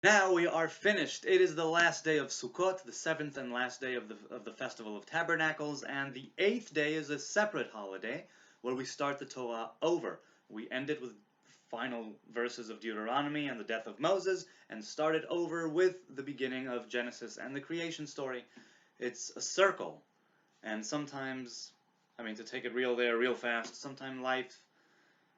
Now we are finished. It is the last day of Sukkot, the seventh and last day of the Festival of Tabernacles, and the eighth day is a separate holiday where we start the Torah over. We end it with final verses of Deuteronomy and the death of Moses, and start it over with the beginning of Genesis and the creation story. It's a circle, and sometimes, to take it real fast, sometimes life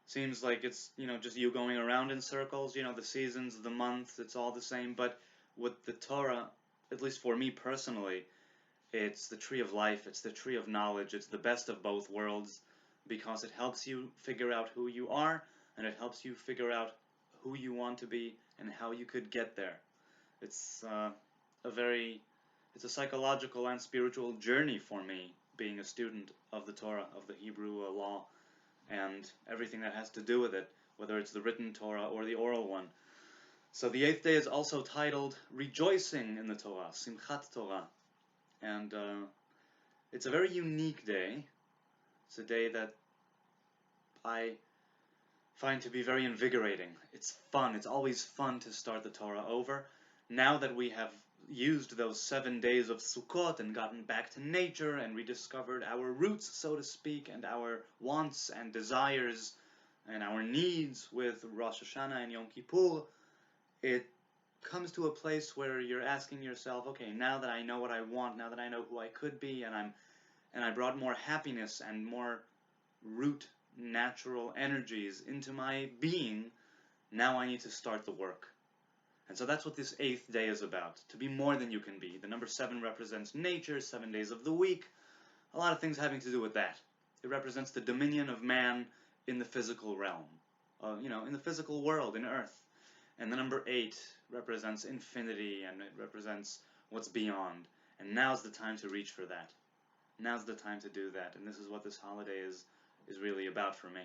seems like it's, just you going around in circles, the seasons, the months, it's all the same. But with the Torah, at least for me personally, it's the tree of life, it's the tree of knowledge, it's the best of both worlds, because it helps you figure out who you are, and it helps you figure out who you want to be and how you could get there. It's it's a psychological and spiritual journey for me, being a student of the Torah, of the Hebrew law, and everything that has to do with it, whether it's the written Torah or the oral one. So the eighth day is also titled Rejoicing in the Torah, Simchat Torah. And it's a very unique day. It's a day that I find to be very invigorating. It's fun. It's always fun to start the Torah over. Now that we have used those 7 days of Sukkot and gotten back to nature and rediscovered our roots, so to speak, and our wants and desires and our needs with Rosh Hashanah and Yom Kippur, it comes to a place where you're asking yourself, okay, now that I know what I want, now that I know who I could be, and I brought more happiness and more root natural energies into my being, now I need to start the work. And so that's what this eighth day is about, to be more than you can be. The number 7 represents nature, 7 days of the week, a lot of things having to do with that. It represents the dominion of man in the physical realm, in the physical world, in earth. And the number 8 represents infinity, and it represents what's beyond. And now's the time to reach for that. Now's the time to do that, and this is what this holiday is really about for me.